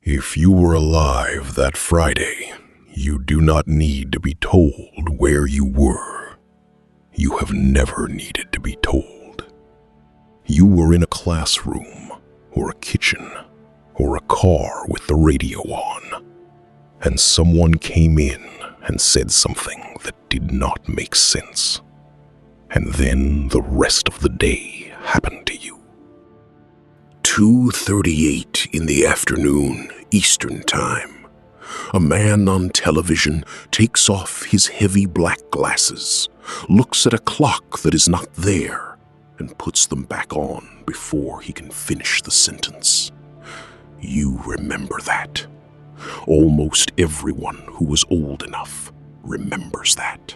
If you were alive that Friday, you do not need to be told where you were. You have never needed to be told. You were in a classroom, or a kitchen, or a car with the radio on, and someone came in and said something that did not make sense. And then the rest of the day happened to you. 2:38 in the afternoon, Eastern Time. A man on television takes off his heavy black glasses, looks at a clock that is not there, and puts them back on before he can finish the sentence. You remember that. Almost everyone who was old enough remembers that.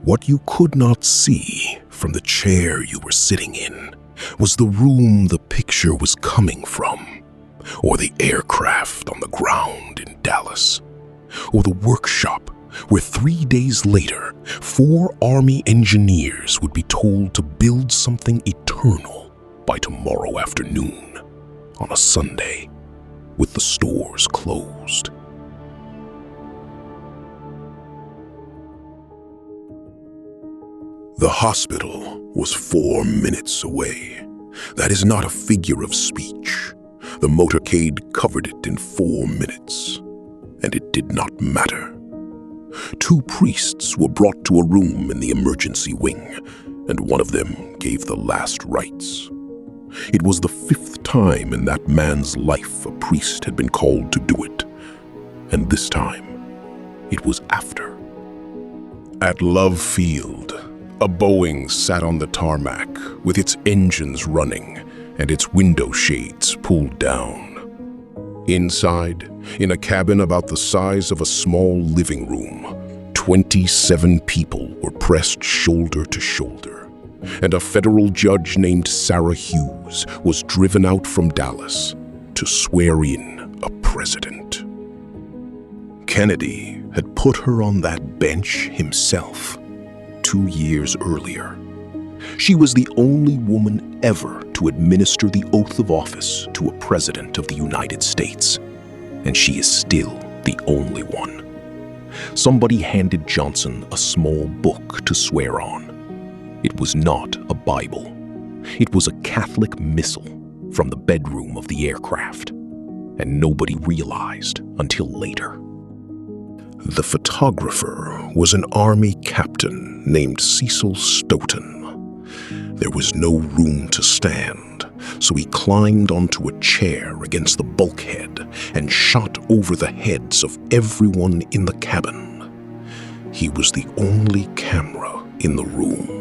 What you could not see from the chair you were sitting in was the room the picture was coming from, or the aircraft on the ground in Dallas, or the workshop where 3 days later, 4 Army engineers would be told to build something eternal by tomorrow afternoon on a Sunday with the stores closed. The hospital was 4 minutes away. That is not a figure of speech. The motorcade covered it in 4 minutes, and it did not matter. 2 priests were brought to a room in the emergency wing, and one of them gave the last rites. It was the 5th time in that man's life a priest had been called to do it, and this time it was after. At Love Field, a Boeing sat on the tarmac with its engines running and its window shades pulled down. Inside, in a cabin about the size of a small living room, 27 people were pressed shoulder to shoulder, and a federal judge named Sarah Hughes was driven out from Dallas to swear in a president. Kennedy had put her on that bench himself 2 years earlier. She was the only woman ever to administer the oath of office to a president of the United States, and she is still the only one. Somebody handed Johnson a small book to swear on. It was not a Bible. It was a Catholic missal from the bedroom of the aircraft, and nobody realized until later. The photographer was an Army captain named Cecil Stoughton. There was no room to stand, so he climbed onto a chair against the bulkhead and shot over the heads of everyone in the cabin. He was the only camera in the room.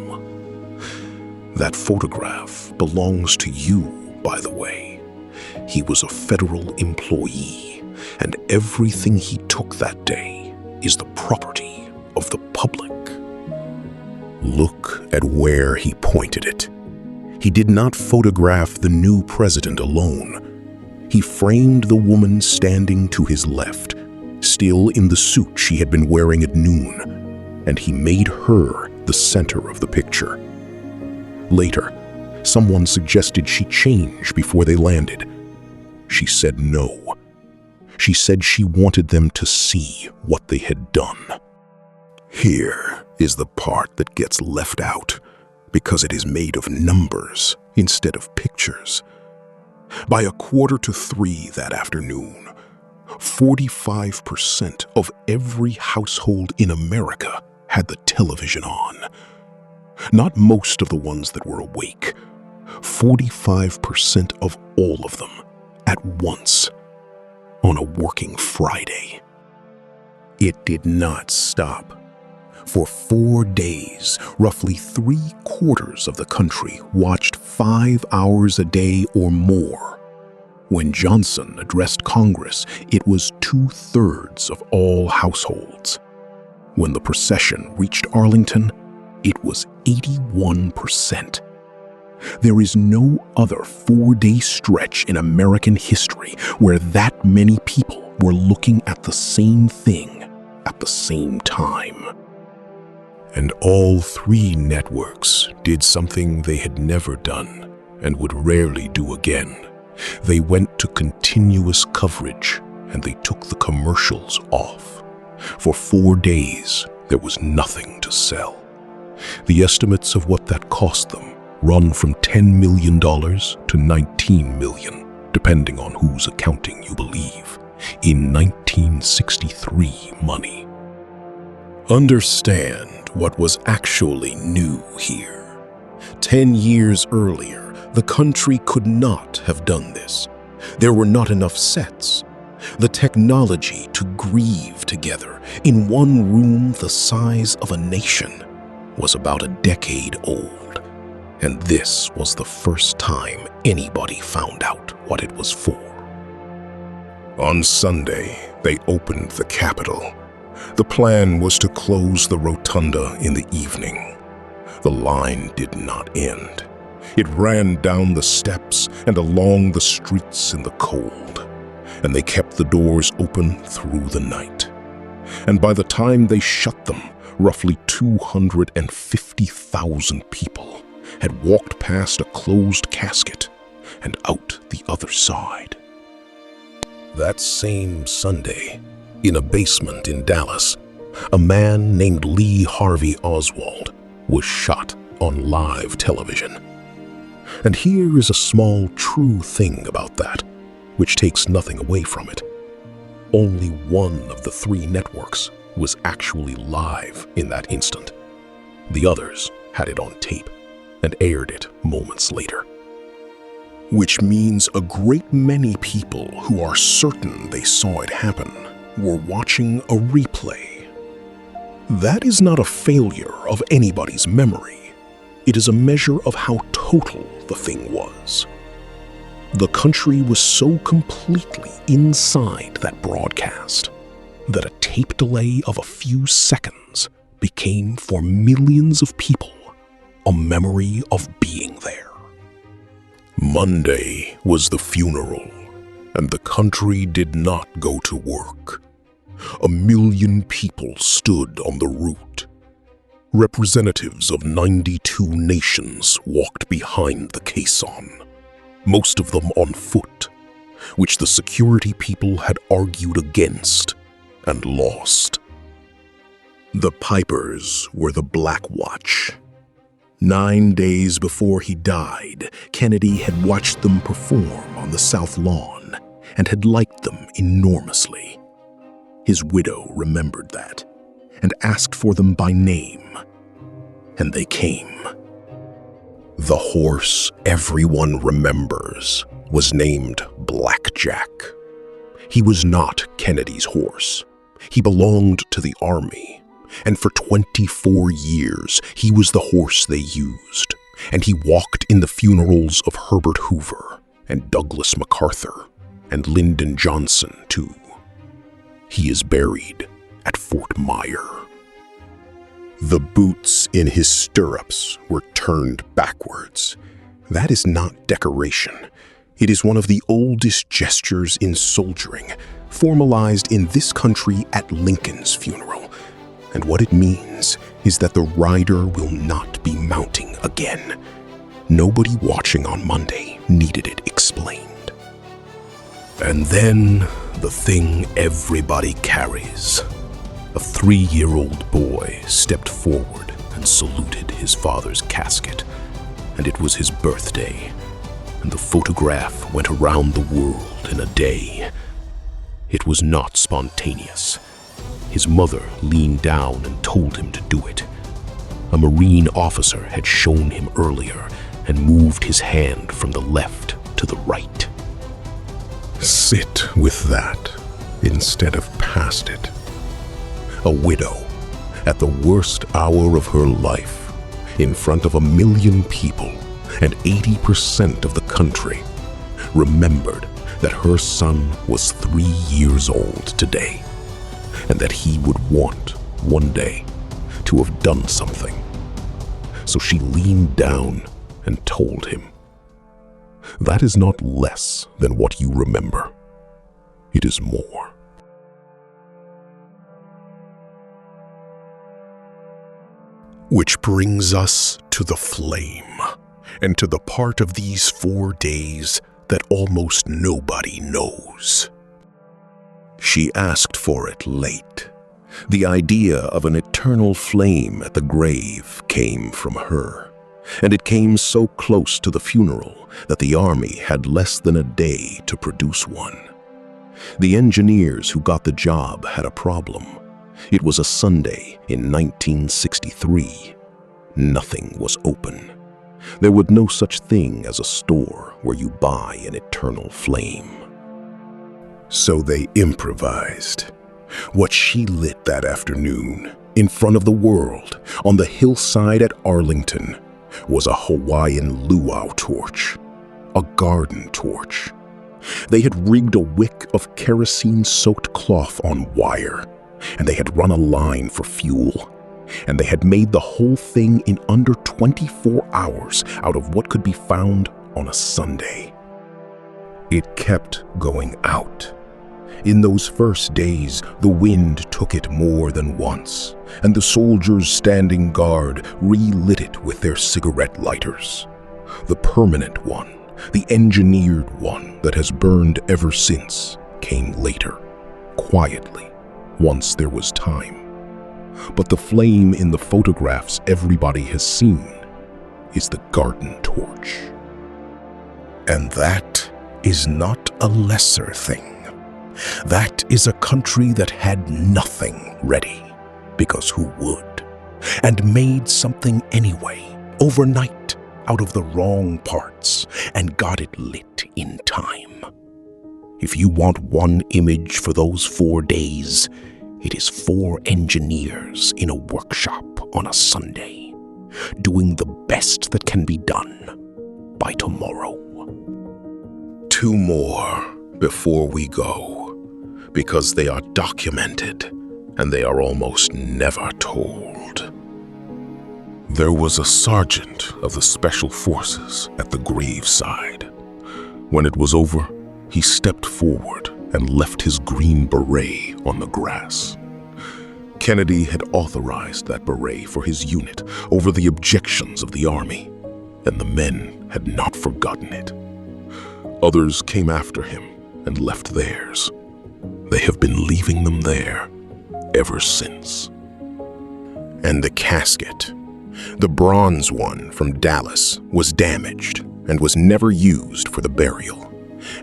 That photograph belongs to you, by the way. He was a federal employee, and everything he took that day is the property of the public. Look at where he pointed it. He did not photograph the new president alone. He framed the woman standing to his left, still in the suit she had been wearing at noon, and he made her the center of the picture. Later, someone suggested she change before they landed. She said no. She said she wanted them to see what they had done. Here is the part that gets left out because it is made of numbers instead of pictures. By 2:45 that afternoon, 45% of every household in America had the television on. Not most of the ones that were awake. 45% of all of them at once on a working Friday. It did not stop. For 4 days, roughly 3/4 of the country watched 5 hours a day or more. When Johnson addressed Congress, it was 2/3 of all households. When the procession reached Arlington, it was 81%. There is no other 4-day stretch in American history where that many people were looking at the same thing at the same time. And all 3 networks did something they had never done and would rarely do again They went to continuous coverage, and they took the commercials off. For 4 days, there was nothing to sell. The estimates of what that cost them run from $10 million to $19 million, depending on whose accounting you believe, in 1963 money. Understand what was actually new here. 10 years earlier, the country could not have done this. There were not enough sets. The technology to grieve together in one room the size of a nation was about a decade old, and this was the first time anybody found out what it was for. On Sunday, they opened the Capitol. The plan was to close the rotunda in the evening. The line did not end. It ran down the steps and along the streets in the cold, and they kept the doors open through the night. And by the time they shut them, roughly 250,000 people had walked past a closed casket and out the other side. That same Sunday, in a basement in Dallas, a man named Lee Harvey Oswald was shot on live television. And here is a small true thing about that, which takes nothing away from it. Only one of the 3 networks was actually live in that instant. The others had it on tape and aired it moments later. Which means a great many people who are certain they saw it happen were watching a replay. That is not a failure of anybody's memory. It is a measure of how total the thing was. The country was so completely inside that broadcast that a tape delay of a few seconds became for millions of people a memory of being there. Monday was the funeral, and the country did not go to work. 1 million people stood on the route. Representatives of 92 nations walked behind the caisson, most of them on foot, which the security people had argued against and lost. The pipers were the Black Watch. 9 days before he died, Kennedy had watched them perform on the South Lawn and had liked them enormously. His widow remembered that and asked for them by name, and they came. The horse everyone remembers was named Blackjack. He was not Kennedy's horse. He belonged to the Army, and for 24 years he was the horse they used, and he walked in the funerals of Herbert Hoover and Douglas MacArthur and Lyndon Johnson, too. He is buried at Fort Myer. The boots in his stirrups were turned backwards. That is not decoration. It is one of the oldest gestures in soldiering, formalized in this country at Lincoln's funeral. And what it means is that the rider will not be mounting again. Nobody watching on Monday needed it explained. And then the thing everybody carries. A 3-year-old boy stepped forward and saluted his father's casket, and it was his birthday, and the photograph went around the world in a day. It was not spontaneous. His mother leaned down and told him to do it. A Marine officer had shown him earlier and moved his hand from the left to the right. Sit with that instead of past it. A widow, at the worst hour of her life, in front of 1 million people and 80% of the country, remembered that her son was 3 years old today, and that he would want, one day, to have done something. So she leaned down and told him. That is not less than what you remember. It is more. Which brings us to the flame, and to the part of these 4 days that almost nobody knows. She asked for it late. The idea of an eternal flame at the grave came from her, and it came so close to the funeral that the army had less than a day to produce one. The engineers who got the job had a problem. It was a Sunday in 1963. Nothing was open. There was no such thing as a store where you buy an eternal flame. So they improvised. What she lit that afternoon, in front of the world, on the hillside at Arlington, was a Hawaiian luau torch, a garden torch. They had rigged a wick of kerosene-soaked cloth on wire, and they had run a line for fuel, and they had made the whole thing in under 24 hours out of what could be found on a Sunday. It kept going out. In those first days, the wind took it more than once, and the soldiers standing guard relit it with their cigarette lighters. The permanent one, the engineered one that has burned ever since, came later, quietly, once there was time. But the flame in the photographs everybody has seen is the garden torch. And that is not a lesser thing. That is a country that had nothing ready, because who would? And made something anyway, overnight, out of the wrong parts, and got it lit in time. If you want one image for those 4 days, it is 4 engineers in a workshop on a Sunday, doing the best that can be done by tomorrow. 2 more before we go, because they are documented and they are almost never told. There was a sergeant of the Special Forces at the graveside. When it was over, he stepped forward and left his green beret on the grass. Kennedy had authorized that beret for his unit over the objections of the army, and the men had not forgotten it. Others came after him and left theirs. They have been leaving them there ever since. And the casket, the bronze one from Dallas, was damaged and was never used for the burial,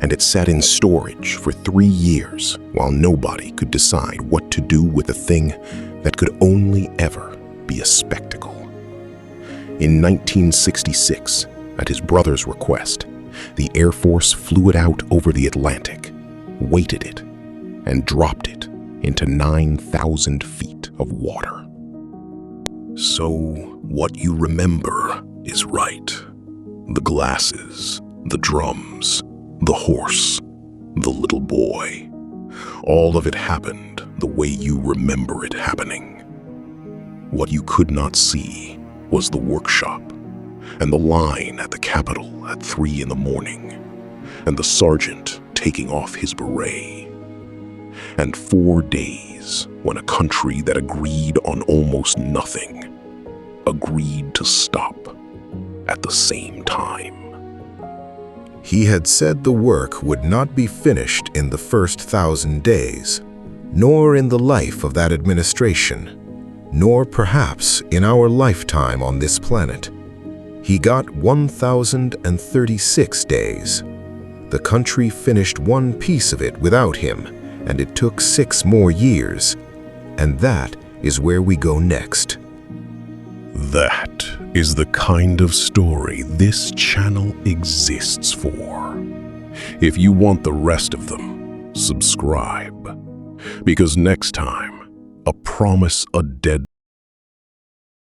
and it sat in storage for 3 years while nobody could decide what to do with a thing that could only ever be a spectacle. In 1966, at his brother's request, the Air Force flew it out over the Atlantic, weighted it, and dropped it into 9,000 feet of water. So what you remember is right. The glasses, the drums, the horse, the little boy. All of it happened the way you remember it happening. What you could not see was the workshop, and the line at the Capitol at 3 a.m, and the sergeant taking off his beret. And 4 days when a country that agreed on almost nothing agreed to stop at the same time. He had said the work would not be finished in the first 1,000 days, nor in the life of that administration, nor perhaps in our lifetime on this planet. He got 1,036 days. The country finished one piece of it without him, and it took 6 more years. And that is where we go next. That is the kind of story this channel exists for. If you want the rest of them, subscribe. Because next time, a promise a dead